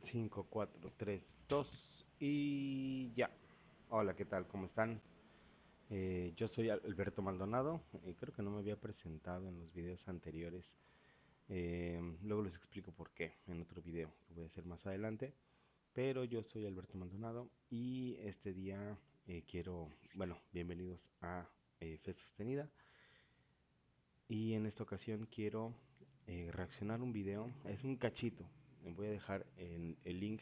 5, 4, 3, 2 y ya. Hola, ¿qué tal? ¿Cómo están? Yo soy Alberto Maldonado. Creo que no me había presentado en los videos anteriores. Luego les explico por qué en otro video que voy a hacer más adelante. Pero yo soy Alberto Maldonado y este día bueno, bienvenidos a Fe Sostenida. Y en esta ocasión quiero reaccionar a un video. Es un cachito. Voy a dejar el link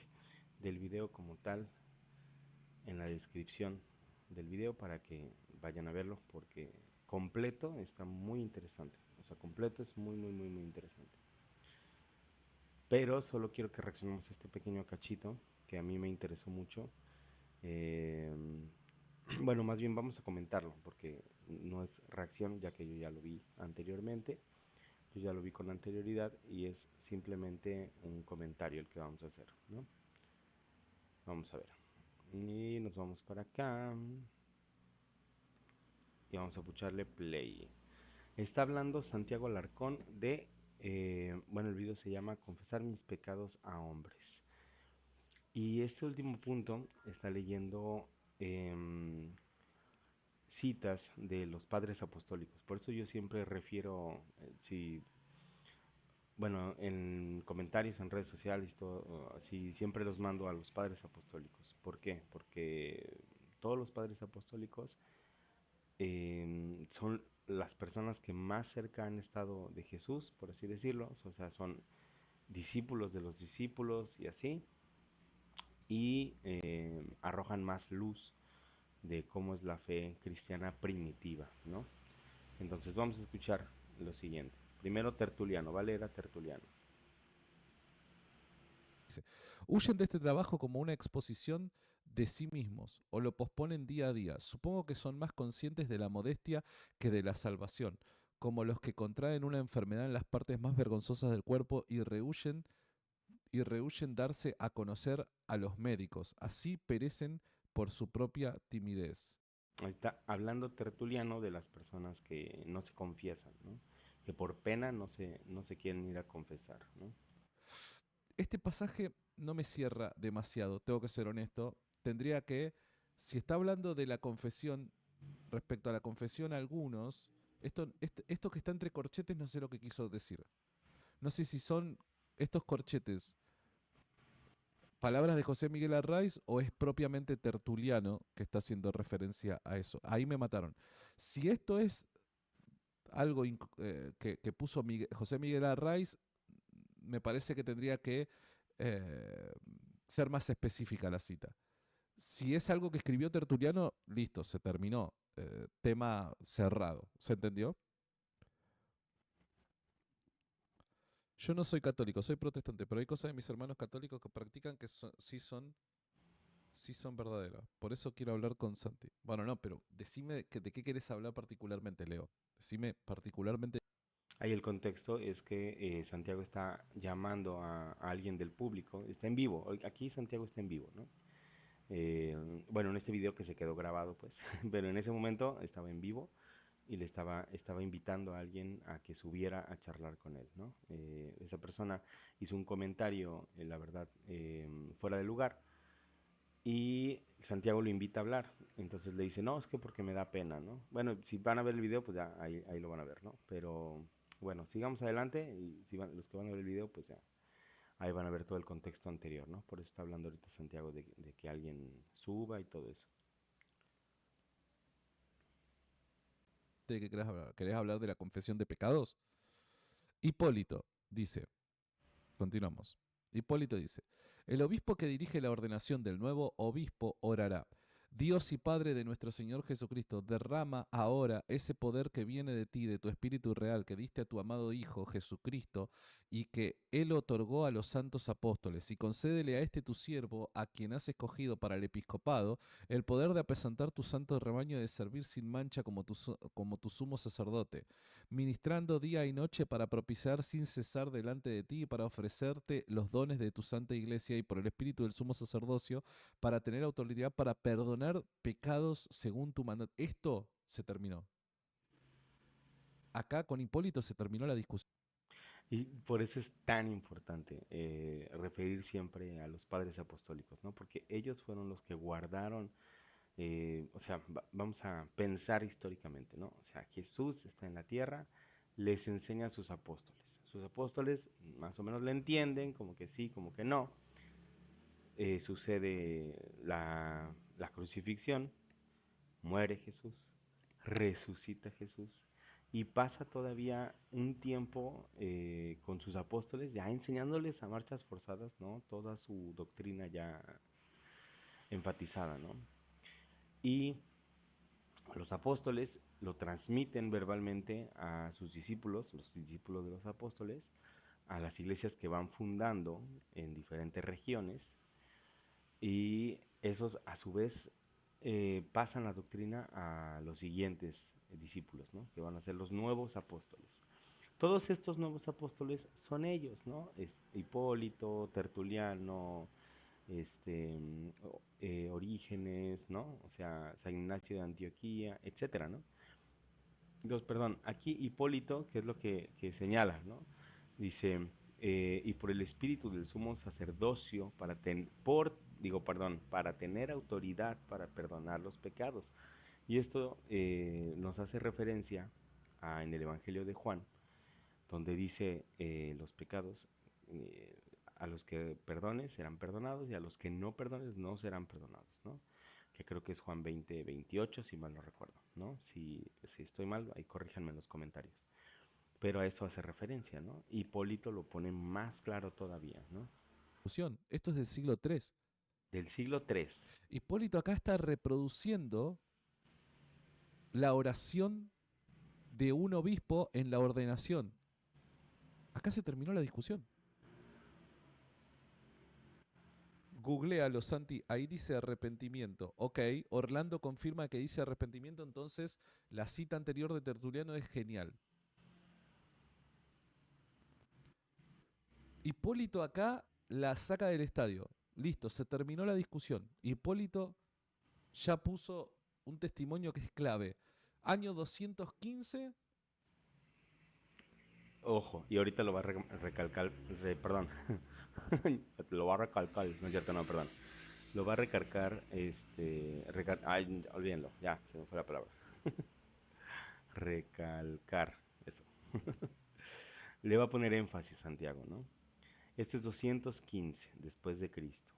del video como tal en la descripción del video para que vayan a verlo porque completo está muy interesante. O sea, completo es muy interesante. Pero solo quiero que reaccionemos a este pequeño cachito que a mí me interesó mucho. Eh, bueno, más bien vamos a comentarlo porque no es reacción ya que yo ya lo vi anteriormente. Yo ya lo vi con anterioridad y es simplemente un comentario el que vamos a hacer, ¿no? Vamos a ver. Y nos vamos para acá y vamos a pucharle play. Está hablando Santiago Alarcón bueno, el video se llama Confesar mis pecados a hombres. Y este último punto está leyendo em, citas de los padres apostólicos. Por eso yo siempre refiero, si, bueno, en comentarios, en redes sociales, todo, así siempre los mando a los padres apostólicos. ¿Por qué? Porque todos los padres apostólicos son las personas que más cerca han estado de Jesús, por así decirlo, o sea, son discípulos de los discípulos y así, y arrojan más luz de cómo es la fe cristiana primitiva, ¿no? Entonces vamos a escuchar lo siguiente. Primero Tertuliano, ¿vale? Era Tertuliano. Dice, huyen de este trabajo como una exposición de sí mismos o lo posponen día a día. Supongo que son más conscientes de la modestia que de la salvación, como los que contraen una enfermedad en las partes más vergonzosas del cuerpo y rehuyen darse a conocer a los médicos. Así perecen por su propia timidez. Ahí está hablando Tertuliano de las personas que no se confiesan, ¿no? Que por pena no se quieren ir a confesar, ¿no? Este pasaje no me cierra demasiado, tengo que ser honesto. Tendría que, si está hablando de la confesión, respecto a la confesión, algunos, esto que está entre corchetes no sé lo que quiso decir. No sé si son estos corchetes palabras de José Miguel Arraiz o es propiamente Tertuliano que está haciendo referencia a eso. Ahí me mataron. Si esto es algo que puso José Miguel Arraiz, me parece que tendría que eh, ser más específica la cita. Si es algo que escribió Tertuliano, listo, se terminó. Tema cerrado. ¿Se entendió? Yo no soy católico, soy protestante, pero hay cosas de mis hermanos católicos que practican que sí son verdaderas. Por eso quiero hablar con Santi. Bueno, no, pero decime de qué querés hablar particularmente, Leo. Decime particularmente. Ahí el contexto es que Santiago está llamando a alguien del público, está en vivo, aquí Santiago está en vivo, ¿no? Bueno, en este video que se quedó grabado, pues, pero en ese momento estaba en vivo y estaba invitando a alguien a que subiera a charlar con él, ¿no? Esa persona hizo un comentario, la verdad, fuera de lugar y Santiago lo invita a hablar. Entonces le dice, no, es que porque me da pena, ¿no? Bueno, si van a ver el video, pues ya ahí lo van a ver, ¿no? Pero bueno, sigamos adelante y si los que van a ver el video, pues ya ahí van a ver todo el contexto anterior, ¿no? Por eso está hablando ahorita Santiago de que alguien suba y todo eso. ¿De qué querés hablar? ¿Querés hablar de la confesión de pecados? Hipólito dice, continuamos. Hipólito dice, el obispo que dirige la ordenación del nuevo obispo orará. Dios y Padre de nuestro Señor Jesucristo, derrama ahora ese poder que viene de ti, de tu Espíritu real, que diste a tu amado Hijo Jesucristo y que Él otorgó a los santos apóstoles, y concédele a este tu siervo, a quien has escogido para el episcopado, el poder de apresentar tu santo rebaño y de servir sin mancha como tu sumo sacerdote, ministrando día y noche para propiciar sin cesar delante de ti y para ofrecerte los dones de tu santa iglesia y por el espíritu del sumo sacerdocio, para tener autoridad para perdonar pecados según tu mandato. Esto se terminó. Acá con Hipólito se terminó la discusión. Y por eso es tan importante referir siempre a los padres apostólicos, ¿no? Porque ellos fueron los que guardaron, o sea, vamos a pensar históricamente, ¿no? O sea, Jesús está en la tierra, les enseña a sus apóstoles. Sus apóstoles más o menos le entienden, como que sí, como que no. Sucede la crucifixión, muere Jesús, resucita Jesús y pasa todavía un tiempo con sus apóstoles ya enseñándoles a marchas forzadas, ¿no? Toda su doctrina ya enfatizada, ¿no? Y los apóstoles lo transmiten verbalmente a sus discípulos, los discípulos de los apóstoles, a las iglesias que van fundando en diferentes regiones y esos a su vez pasan la doctrina a los siguientes discípulos, ¿no? Que van a ser los nuevos apóstoles. Todos estos nuevos apóstoles son ellos, ¿no? Es Hipólito, Tertuliano, Orígenes, ¿no? O sea, San Ignacio de Antioquía, etcétera, ¿no? Entonces, perdón, aquí Hipólito, que es lo que señala, ¿no? Dice, y por el espíritu del sumo sacerdocio, para tener autoridad para perdonar los pecados. Y esto nos hace referencia en el Evangelio de Juan, donde dice los pecados, a los que perdones serán perdonados y a los que no perdones no serán perdonados, ¿no? Que creo que es Juan 20:28, si mal no recuerdo, ¿no? Si estoy mal, ahí corríjanme en los comentarios. Pero a eso hace referencia, ¿no? Hipólito lo pone más claro todavía, ¿no? Esto es del siglo III. Del siglo III. Hipólito acá está reproduciendo la oración de un obispo en la ordenación. Acá se terminó la discusión. Googlealo, Santi, ahí dice arrepentimiento. Ok, Orlando confirma que dice arrepentimiento, entonces la cita anterior de Tertuliano es genial. Hipólito acá la saca del estadio. Listo, se terminó la discusión. Hipólito ya puso un testimonio que es clave. Año 215. Ojo, y ahorita lo va a recalcar, perdón, lo va a recalcar, no es cierto, no, perdón. Lo va a recalcar, ay, olvídenlo, ya, se me fue la palabra. Recalcar, eso. Le va a poner énfasis Santiago, ¿no? Este es 215 después de Cristo.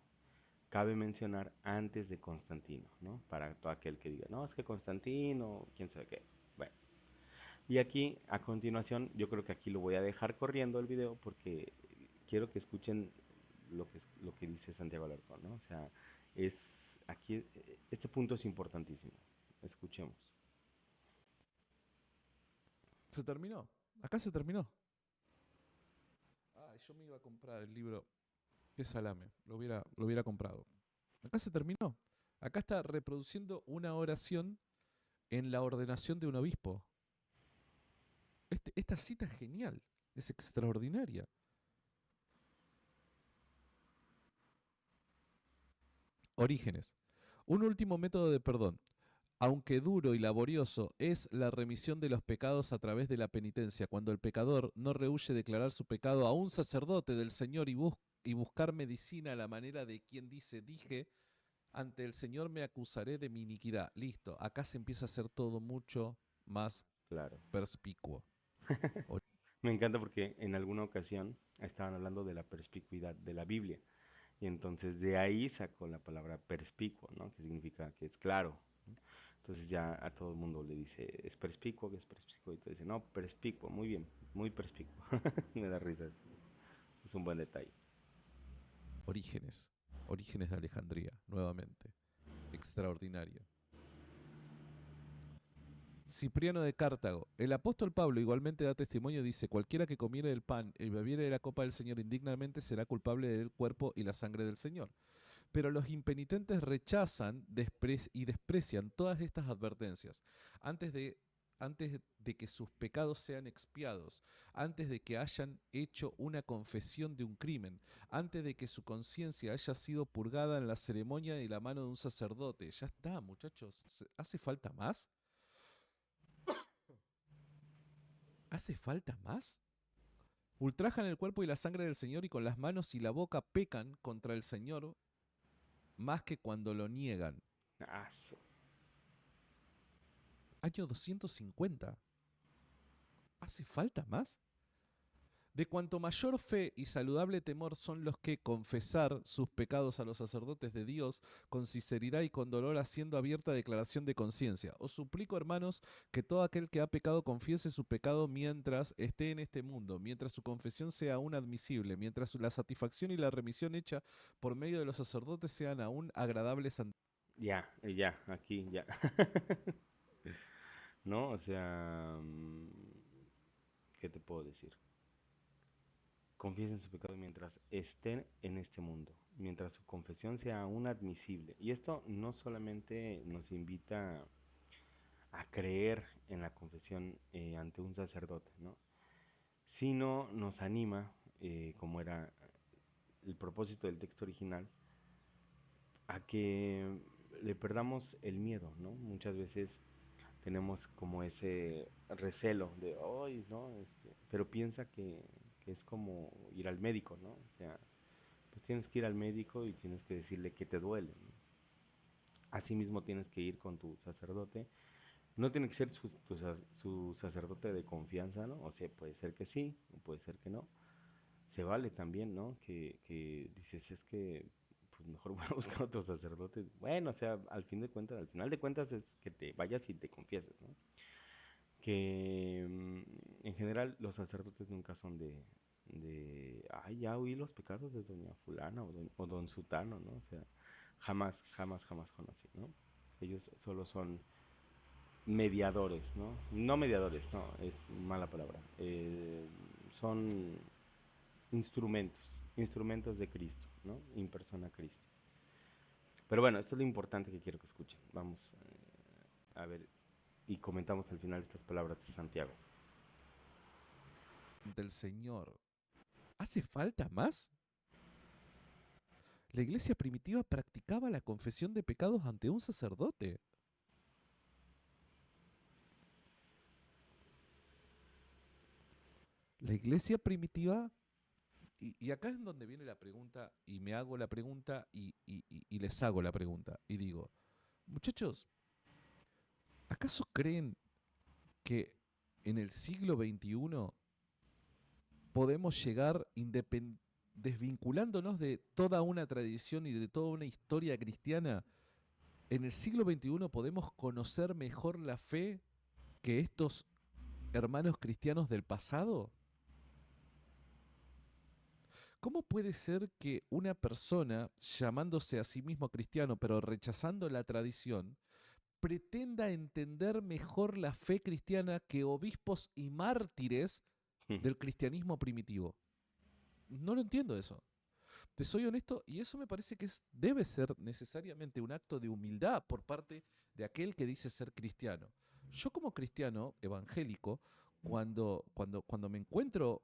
Cabe mencionar antes de Constantino, ¿no? Para todo aquel que diga, no, es que Constantino, quién sabe qué. Bueno, y aquí, a continuación, yo creo que aquí lo voy a dejar corriendo el video porque quiero que escuchen lo que dice Santiago Alarcón, ¿no? O sea, aquí, este punto es importantísimo. Escuchemos. Se terminó. Acá se terminó. Ah, yo me iba a comprar el libro. Qué salame. Lo hubiera comprado. Acá se terminó. Acá está reproduciendo una oración en la ordenación de un obispo. Esta cita es genial. Es extraordinaria. Orígenes. Un último método de perdón, aunque duro y laborioso, es la remisión de los pecados a través de la penitencia, cuando el pecador no rehúye declarar su pecado a un sacerdote del Señor y buscar medicina a la manera de quien dice, dije, ante el Señor me acusaré de mi iniquidad. Listo, acá se empieza a hacer todo mucho más Claro. perspicuo. Me encanta porque en alguna ocasión estaban hablando de la perspicuidad de la Biblia. Y entonces de ahí sacó la palabra perspicuo, ¿no? Que significa que es claro, ¿no? Entonces ya a todo el mundo le dice, es perspicuo, que es perspicuo. Y tú dices, no, perspicuo, muy bien, muy perspicuo. Me da risa, es un buen detalle. Orígenes, Orígenes de Alejandría, nuevamente. Extraordinario. Cipriano de Cartago. El apóstol Pablo igualmente da testimonio, dice, cualquiera que comiere del pan y bebiere de la copa del Señor indignamente será culpable del cuerpo y la sangre del Señor. Pero los impenitentes rechazan y desprecian todas estas advertencias antes de, antes de que sus pecados sean expiados, antes de que hayan hecho una confesión de un crimen, antes de que su conciencia haya sido purgada en la ceremonia de la mano de un sacerdote. Ya está, muchachos. ¿Hace falta más? ¿Hace falta más? Ultrajan el cuerpo y la sangre del Señor y con las manos y la boca pecan contra el Señor más que cuando lo niegan. Ah, Año 250. ¿Hace falta más? De cuanto mayor fe y saludable temor son los que confesar sus pecados a los sacerdotes de Dios con sinceridad y con dolor haciendo abierta declaración de conciencia. Os suplico, hermanos, que todo aquel que ha pecado confiese su pecado mientras esté en este mundo, mientras su confesión sea aún admisible, mientras la satisfacción y la remisión hecha por medio de los sacerdotes sean aún agradables ante. ya, ya, aquí, ya. ¿No? O sea, ¿qué te puedo decir? Confiesen su pecado mientras estén en este mundo, mientras su confesión sea aún admisible. Y esto no solamente nos invita a creer en la confesión ante un sacerdote, ¿no? Sino nos anima, como era el propósito del texto original, a que le perdamos el miedo, ¿no? Muchas veces tenemos como ese recelo de, hoy, ¿no? Pero piensa que es como ir al médico, ¿no? O sea, pues tienes que ir al médico y tienes que decirle que te duele, ¿no? Asimismo tienes que ir con tu sacerdote. No tiene que ser su sacerdote de confianza, ¿no? O sea, puede ser que sí, o puede ser que no. Se vale también, ¿no? Que dices, es que pues mejor voy a buscar otro sacerdote. Bueno, o sea, al final de cuentas es que te vayas y te confieses, ¿no? Que en general los sacerdotes nunca son ay, ya oí los pecados de doña fulana o don sutano, ¿no? O sea, jamás, jamás, jamás son así, ¿no? Ellos solo son mediadores, ¿no? No mediadores, no, es mala palabra. Son instrumentos de Cristo, ¿no? In persona Cristo. Pero bueno, esto es lo importante que quiero que escuchen. Vamos a ver y comentamos al final estas palabras de Santiago. El Señor. ¿Hace falta más? La iglesia primitiva practicaba la confesión de pecados ante un sacerdote. La iglesia primitiva, y acá es donde viene la pregunta, y me hago la pregunta y les hago la pregunta, y digo, muchachos, ¿acaso creen que en el siglo XXI podemos llegar desvinculándonos de toda una tradición y de toda una historia cristiana? ¿En el siglo XXI podemos conocer mejor la fe que estos hermanos cristianos del pasado? ¿Cómo puede ser que una persona, llamándose a sí mismo cristiano, pero rechazando la tradición, pretenda entender mejor la fe cristiana que obispos y mártires del cristianismo primitivo? No lo entiendo eso. Te soy honesto, y eso me parece que debe ser necesariamente un acto de humildad por parte de aquel que dice ser cristiano. Yo como cristiano evangélico, cuando me encuentro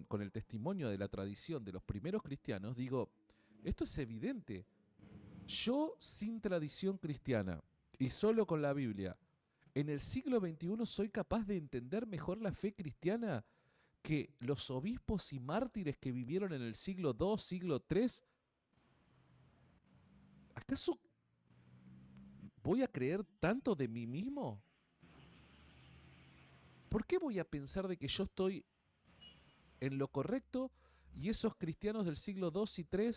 con el testimonio de la tradición de los primeros cristianos, digo, esto es evidente. Yo sin tradición cristiana y solo con la Biblia, en el siglo XXI soy capaz de entender mejor la fe cristiana que los obispos y mártires que vivieron en el siglo II, siglo III. ¿Acaso voy a creer tanto de mí mismo? ¿Por qué voy a pensar de que yo estoy en lo correcto y esos cristianos del siglo II y III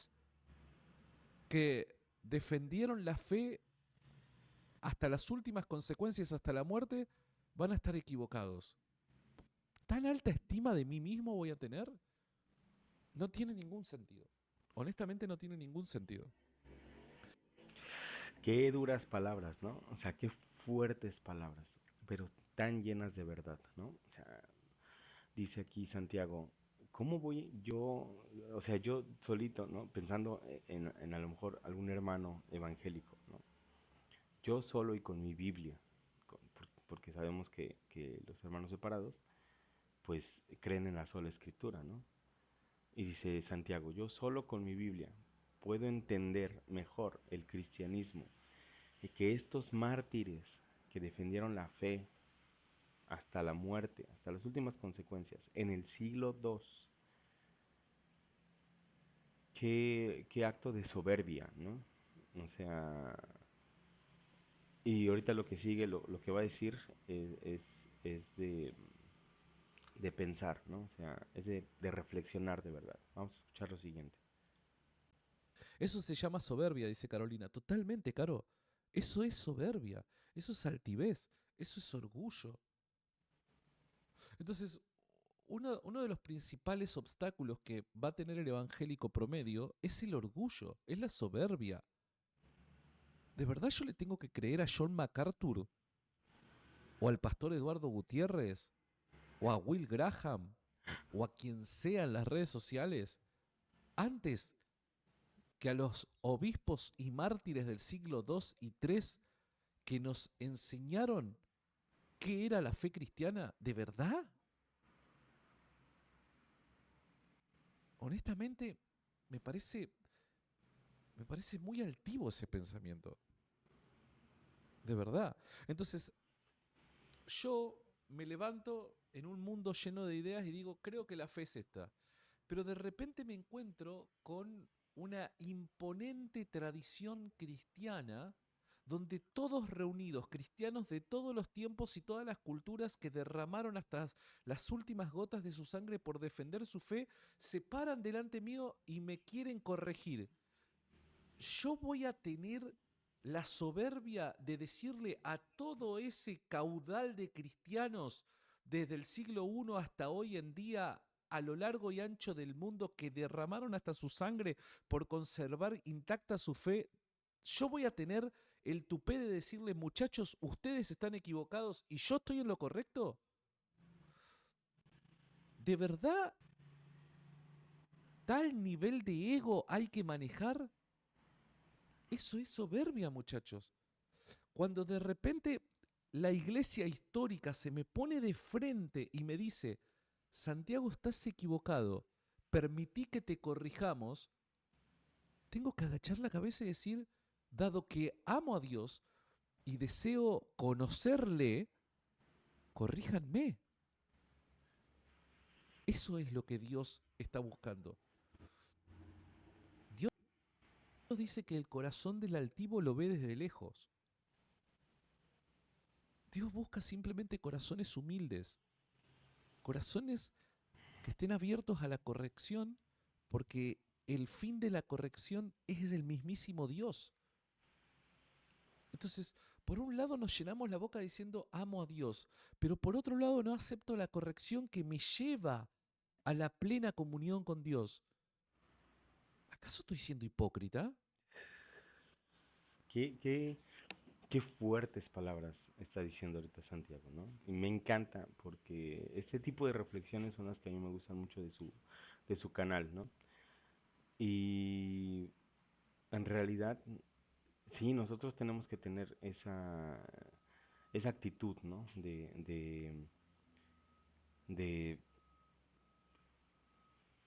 que defendieron la fe hasta las últimas consecuencias, hasta la muerte, van a estar equivocados? ¿Tan alta estima de mí mismo voy a tener? No tiene ningún sentido. Honestamente no tiene ningún sentido. Qué duras palabras, ¿no? O sea, qué fuertes palabras, pero tan llenas de verdad, ¿no? O sea, dice aquí Santiago, ¿cómo voy yo, o sea, yo solito, ¿no? Pensando en a lo mejor algún hermano evangélico, ¿no? Yo solo y con mi Biblia, porque sabemos que los hermanos separados, pues creen en la sola escritura, ¿no? Y dice Santiago, yo solo con mi Biblia puedo entender mejor el cristianismo y que estos mártires que defendieron la fe hasta la muerte, hasta las últimas consecuencias, en el siglo II, qué acto de soberbia, ¿no? O sea, y ahorita lo que sigue, lo que va a decir es de pensar, ¿no? O sea, es de reflexionar de verdad. Vamos a escuchar lo siguiente. Eso se llama soberbia, dice Carolina. Totalmente, Caro. Eso es soberbia, eso es altivez, eso es orgullo. Entonces, uno de los principales obstáculos que va a tener el evangélico promedio es el orgullo, es la soberbia. ¿De verdad yo le tengo que creer a John MacArthur o al pastor Eduardo Gutiérrez o a Will Graham o a quien sea en las redes sociales antes que a los obispos y mártires del siglo II y III que nos enseñaron qué era la fe cristiana? ¿De verdad? Honestamente, me parece, me parece muy altivo ese pensamiento. De verdad. Entonces, yo me levanto en un mundo lleno de ideas y digo, creo que la fe es esta. Pero de repente me encuentro con una imponente tradición cristiana donde todos reunidos, cristianos de todos los tiempos y todas las culturas que derramaron hasta las últimas gotas de su sangre por defender su fe, se paran delante mío y me quieren corregir. Yo voy a tener la soberbia de decirle a todo ese caudal de cristianos desde el siglo I hasta hoy en día a lo largo y ancho del mundo que derramaron hasta su sangre por conservar intacta su fe, yo voy a tener el tupé de decirle, muchachos, ustedes están equivocados y yo estoy en lo correcto. ¿De verdad tal nivel de ego hay que manejar? Eso es soberbia, muchachos. Cuando de repente la iglesia histórica se me pone de frente y me dice, Santiago, estás equivocado, permití que te corrijamos, tengo que agachar la cabeza y decir, dado que amo a Dios y deseo conocerle, corríjanme. Eso es lo que Dios está buscando. Dios dice que el corazón del altivo lo ve desde lejos. Dios busca simplemente corazones humildes, corazones que estén abiertos a la corrección, porque el fin de la corrección es el mismísimo Dios. Entonces, por un lado nos llenamos la boca diciendo amo a Dios, pero por otro lado no acepto la corrección que me lleva a la plena comunión con Dios. ¿Acaso estoy siendo hipócrita? Qué qué fuertes palabras está diciendo ahorita Santiago, ¿no? Y me encanta porque este tipo de reflexiones son las que a mí me gustan mucho de su canal, ¿no? Y en realidad, sí, nosotros tenemos que tener esa actitud, ¿no? De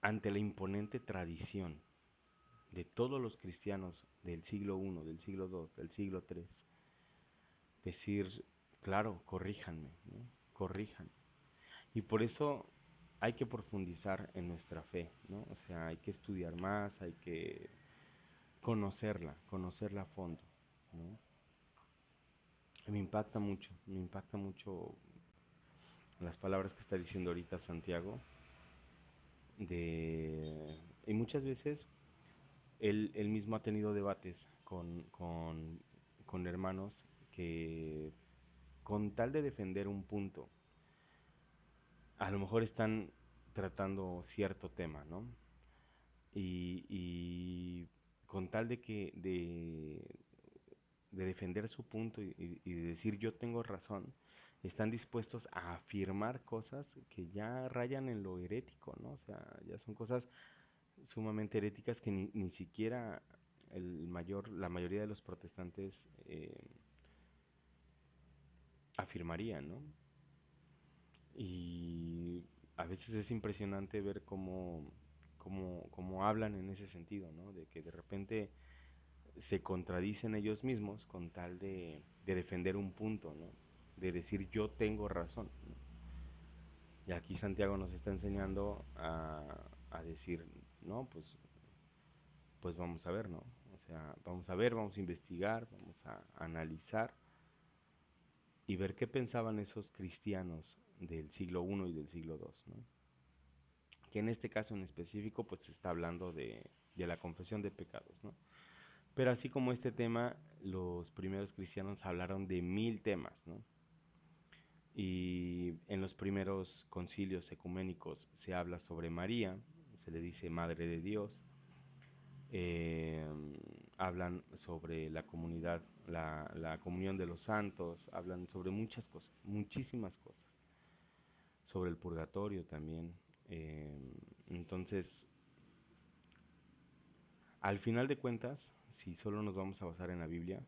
ante la imponente tradición de todos los cristianos del siglo I, del siglo II, del siglo III, decir, claro, corríjanme, ¿no? Corríjanme. Y por eso hay que profundizar en nuestra fe, ¿no? O sea, hay que estudiar más, hay que conocerla a fondo, ¿no? Me impacta mucho las palabras que está diciendo ahorita Santiago, y muchas veces él mismo ha tenido debates con hermanos que con tal de defender un punto, a lo mejor están tratando cierto tema, ¿no? Y con tal de defender su punto y de decir yo tengo razón, están dispuestos a afirmar cosas que ya rayan en lo herético, ¿no? O sea, ya son cosas sumamente heréticas que ni siquiera la mayoría de los protestantes afirmarían, ¿no? Y a veces es impresionante ver cómo hablan en ese sentido, ¿no? De que de repente se contradicen ellos mismos con tal de defender un punto, ¿no? De decir yo tengo razón, ¿no? Y aquí Santiago nos está enseñando a decir, no, pues pues vamos a ver, ¿no? O sea, vamos a ver, vamos a investigar, vamos a analizar y ver qué pensaban esos cristianos del siglo I y del siglo II, ¿no? Que en este caso en específico, pues se está hablando de la confesión de pecados, ¿no? Pero así como este tema, los primeros cristianos hablaron de 1000 temas, ¿no? Y en los primeros concilios ecuménicos se habla sobre María, se le dice Madre de Dios, eh, hablan sobre la comunidad, la comunión de los santos, hablan sobre muchas cosas, muchísimas cosas, sobre el purgatorio también. Entonces, al final de cuentas, si solo nos vamos a basar en la Biblia,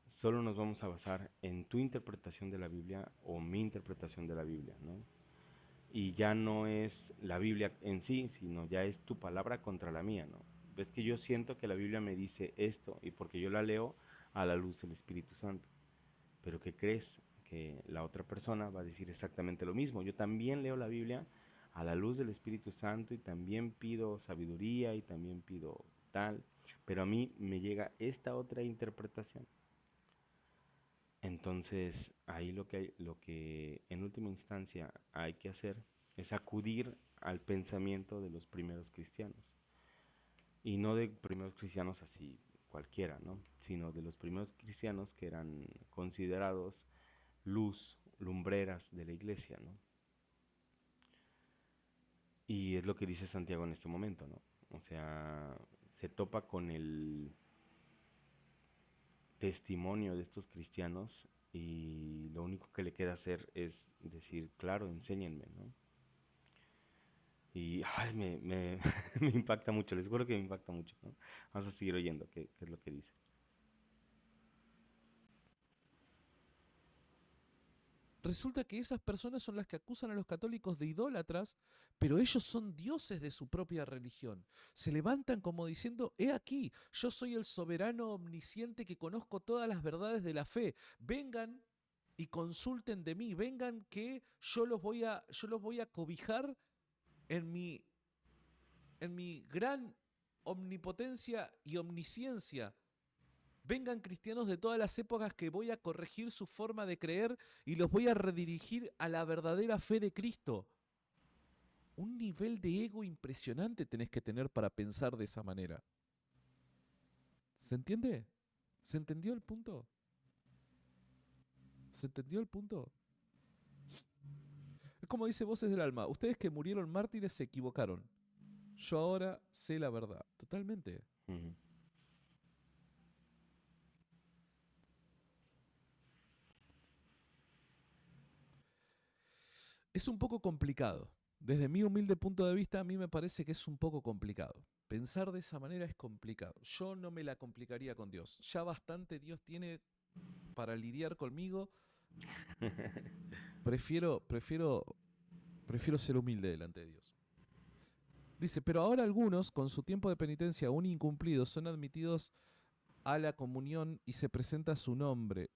solo nos vamos a basar en tu interpretación de la Biblia o mi interpretación de la Biblia, ¿no? Y ya no es la Biblia en sí, sino ya es tu palabra contra la mía, ¿no? Ves que yo siento que la Biblia me dice esto y porque yo la leo a la luz del Espíritu Santo. Pero ¿qué crees? Que la otra persona va a decir exactamente lo mismo. Yo también leo la Biblia a la luz del Espíritu Santo y también pido sabiduría y también pido tal, pero a mí me llega esta otra interpretación. Entonces, ahí lo que en última instancia hay que hacer es acudir al pensamiento de los primeros cristianos. Y no de primeros cristianos así cualquiera, ¿no? Sino de los primeros cristianos que eran considerados luz, lumbreras de la iglesia, ¿no? Y es lo que dice Santiago en este momento, ¿no? O sea, se topa con el testimonio de estos cristianos y lo único que le queda hacer es decir, claro, enséñenme, ¿no? Y ay, me impacta mucho, les juro que me impacta mucho, ¿no? Vamos a seguir oyendo qué es lo que dice. Resulta que esas personas son las que acusan a los católicos de idólatras, pero ellos son dioses de su propia religión. Se levantan como diciendo, he aquí, yo soy el soberano omnisciente que conozco todas las verdades de la fe. Vengan y consulten de mí, vengan que yo los voy a cobijar en mi gran omnipotencia y omnisciencia. Vengan cristianos de todas las épocas que voy a corregir su forma de creer y los voy a redirigir a la verdadera fe de Cristo. Un nivel de ego impresionante tenés que tener para pensar de esa manera. ¿Se entiende? ¿Se entendió el punto? ¿Se entendió el punto? Es como dice Voces del Alma, ustedes que murieron mártires se equivocaron. Yo ahora sé la verdad. Totalmente. Ujú. Es un poco complicado. Desde mi humilde punto de vista, a mí me parece que es un poco complicado. Pensar de esa manera es complicado. Yo no me la complicaría con Dios. Ya bastante Dios tiene para lidiar conmigo. Prefiero, prefiero, prefiero ser humilde delante de Dios. Dice, pero ahora algunos, con su tiempo de penitencia aún incumplido, son admitidos a la comunión y se presenta su nombre.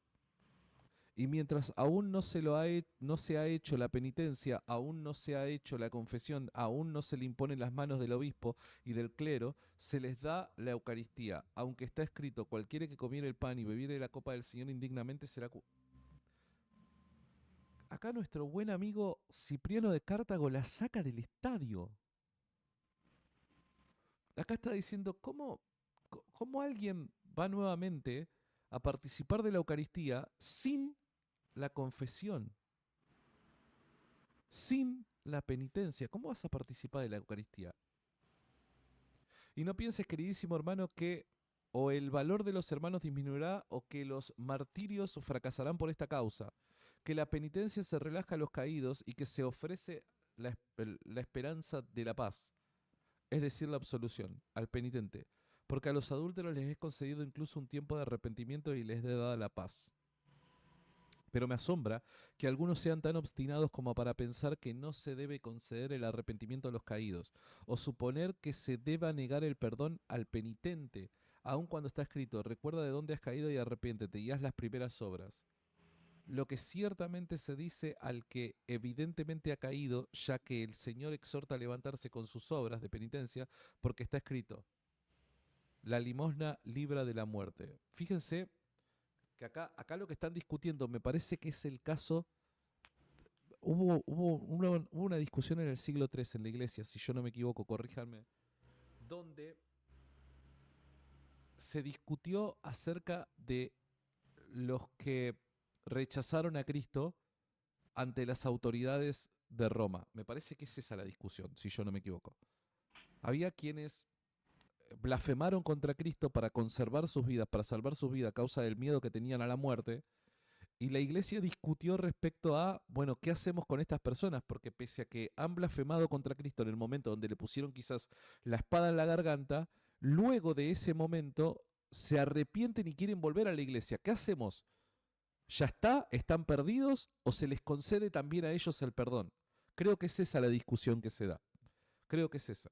Y mientras aún no se ha hecho la penitencia, aún no se ha hecho la confesión, aún no se le imponen las manos del obispo y del clero, se les da la Eucaristía. Aunque está escrito, cualquiera que comiere el pan y bebiere la copa del Señor indignamente será... Acá nuestro buen amigo Cipriano de Cartago la saca del estadio. Acá está diciendo, ¿cómo alguien va nuevamente a participar de la Eucaristía sin la confesión? Sin la penitencia. ¿Cómo vas a participar de la Eucaristía? Y no pienses, queridísimo hermano, que o el valor de los hermanos disminuirá o que los martirios fracasarán por esta causa, que la penitencia se relaja a los caídos y que se ofrece la esperanza de la paz, es decir, la absolución, al penitente, porque a los adúlteros les es concedido incluso un tiempo de arrepentimiento y les es dada la paz. Pero me asombra que algunos sean tan obstinados como para pensar que no se debe conceder el arrepentimiento a los caídos, o suponer que se deba negar el perdón al penitente, aun cuando está escrito, recuerda de dónde has caído y arrepiéntete, y haz las primeras obras. Lo que ciertamente se dice al que evidentemente ha caído, ya que el Señor exhorta a levantarse con sus obras de penitencia, porque está escrito, la limosna libra de la muerte. Fíjense que acá lo que están discutiendo me parece que es el caso. Hubo una discusión en el siglo III en la iglesia, si yo no me equivoco, corríjanme, donde se discutió acerca de los que rechazaron a Cristo ante las autoridades de Roma. Me parece que es esa la discusión, si yo no me equivoco. Había quienes blasfemaron contra Cristo para conservar sus vidas, para salvar sus vidas a causa del miedo que tenían a la muerte. Y la iglesia discutió respecto a, bueno, ¿qué hacemos con estas personas? Porque pese a que han blasfemado contra Cristo en el momento donde le pusieron quizás la espada en la garganta, luego de ese momento se arrepienten y quieren volver a la iglesia. ¿Qué hacemos? ¿Ya está? ¿Están perdidos? ¿O se les concede también a ellos el perdón? Creo que es esa la discusión que se da. Creo que es esa.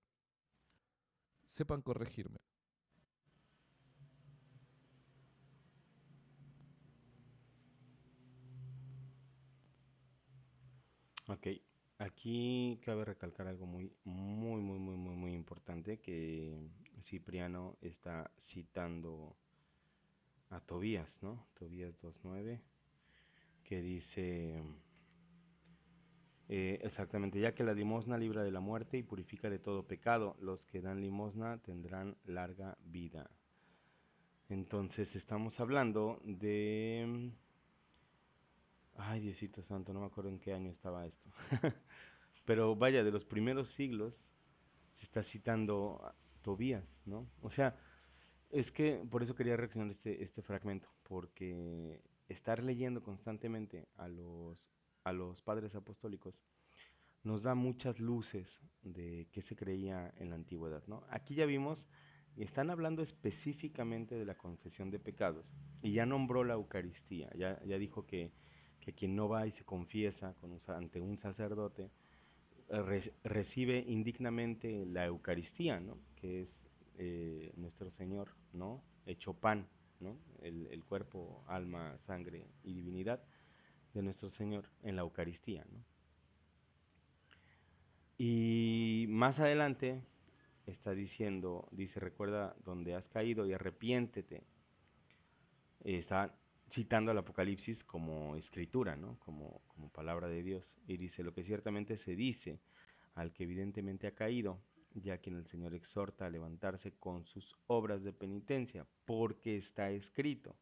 Sepan corregirme. Ok, aquí cabe recalcar algo muy importante que Cipriano está citando a Tobías, ¿no? Tobías 2:9, que dice exactamente, ya que la limosna libra de la muerte y purifica de todo pecado, los que dan limosna tendrán larga vida. Entonces estamos hablando de... Ay, Diosito Santo, no me acuerdo en qué año estaba esto. Pero vaya, de los primeros siglos se está citando a Tobías, ¿no? O sea, es que por eso quería reaccionar este fragmento, porque estar leyendo constantemente a los padres apostólicos nos da muchas luces de qué se creía en la antigüedad, ¿no? Aquí ya vimos, están hablando específicamente de la confesión de pecados y ya nombró la Eucaristía, ya dijo que quien no va y se confiesa ante un sacerdote recibe indignamente la Eucaristía, ¿no? Que es nuestro Señor, ¿no? Hecho pan, ¿no? El cuerpo, alma, sangre y divinidad de nuestro Señor en la Eucaristía, ¿no? Y más adelante está diciendo, dice, recuerda donde has caído y arrepiéntete. Está citando al Apocalipsis como escritura, ¿no? Como palabra de Dios. Y dice, lo que ciertamente se dice al que evidentemente ha caído, ya que el Señor exhorta a levantarse con sus obras de penitencia, porque está escrito.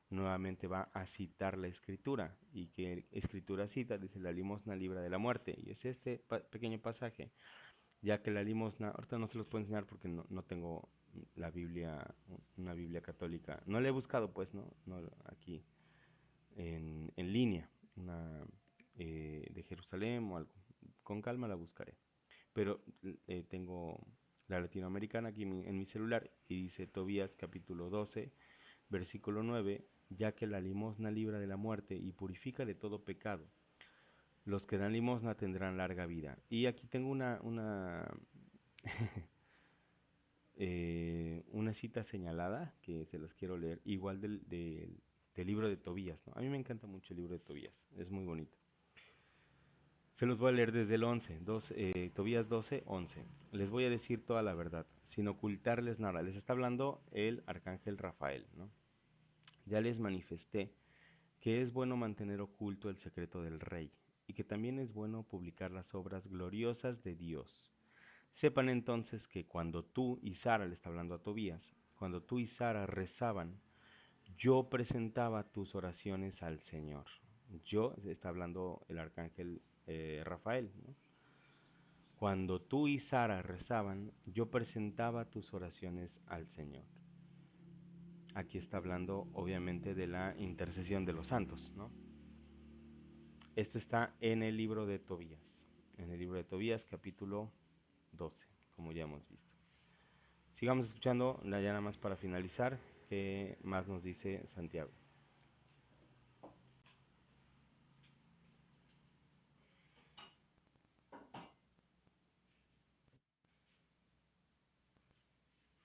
Nuevamente va a citar la escritura. ¿Y qué escritura cita? Dice, la limosna libra de la muerte. Y es este pequeño pasaje, ya que la limosna, ahorita no se los puedo enseñar porque no tengo la Biblia, una Biblia católica. No la he buscado, pues, no aquí en línea, una de Jerusalén o algo. Con calma la buscaré. Pero tengo la latinoamericana aquí en mi celular y dice Tobías capítulo 12, versículo 9, ya que la limosna libra de la muerte y purifica de todo pecado. Los que dan limosna tendrán larga vida. Y aquí tengo una cita señalada que se las quiero leer, igual del libro de Tobías, ¿no? A mí me encanta mucho el libro de Tobías, es muy bonito. Se los voy a leer desde el 11, Tobías 12, 11. Les voy a decir toda la verdad, sin ocultarles nada. Les está hablando el arcángel Rafael, ¿no? Ya les manifesté que es bueno mantener oculto el secreto del rey y que también es bueno publicar las obras gloriosas de Dios. Sepan entonces que cuando tú y Sara, le está hablando a Tobías, cuando tú y Sara rezaban, yo presentaba tus oraciones al Señor. Yo, está hablando el arcángel Rafael, ¿no? Cuando tú y Sara rezaban, yo presentaba tus oraciones al Señor. Aquí está hablando obviamente de la intercesión de los santos, ¿no? Esto está en el libro de Tobías, en el libro de Tobías capítulo 12, como ya hemos visto. Sigamos escuchando, ya nada más para finalizar, qué más nos dice Santiago.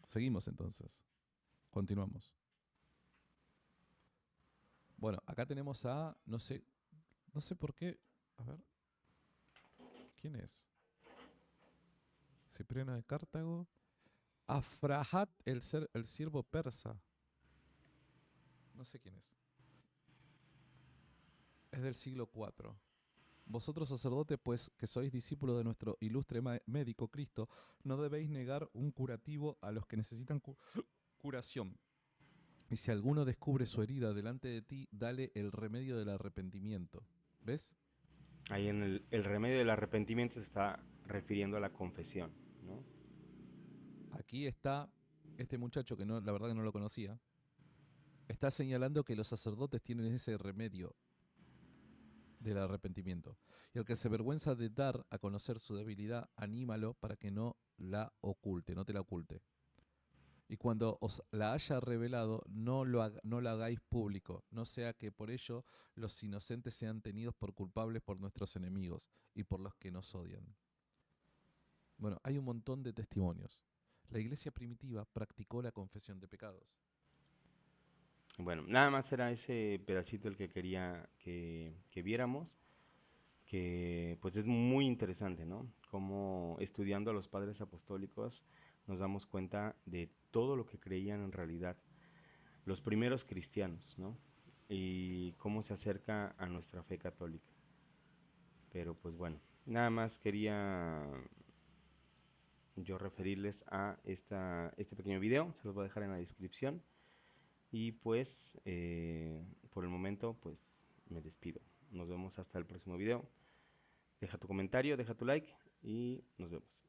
Seguimos entonces. Continuamos. Bueno, acá tenemos a, no sé por qué, a ver, ¿quién es? Cipriano de Cartago. Afrahat el siervo persa. No sé quién es. Es del siglo IV. Vosotros sacerdotes, pues que sois discípulos de nuestro ilustre médico Cristo, no debéis negar un curativo a los que necesitan curación. Y si alguno descubre su herida delante de ti, dale el remedio del arrepentimiento. ¿Ves? Ahí en el remedio del arrepentimiento se está refiriendo a la confesión, ¿no? Aquí está este muchacho que no, la verdad que no lo conocía. Está señalando que los sacerdotes tienen ese remedio del arrepentimiento. Y el que se avergüenza de dar a conocer su debilidad, anímalo para que no la oculte, no te la oculte. Y cuando os la haya revelado, no la hagáis público, no sea que por ello los inocentes sean tenidos por culpables por nuestros enemigos y por los que nos odian. Bueno, hay un montón de testimonios. La iglesia primitiva practicó la confesión de pecados. Bueno, nada más era ese pedacito el que quería que viéramos, que pues es muy interesante, ¿no? Como estudiando a los padres apostólicos nos damos cuenta de todo lo que creían en realidad los primeros cristianos, ¿no? Y cómo se acerca a nuestra fe católica. Pero pues bueno, nada más quería yo referirles a este pequeño video, se los voy a dejar en la descripción. Y pues por el momento pues me despido. Nos vemos hasta el próximo video. Deja tu comentario, deja tu like y nos vemos.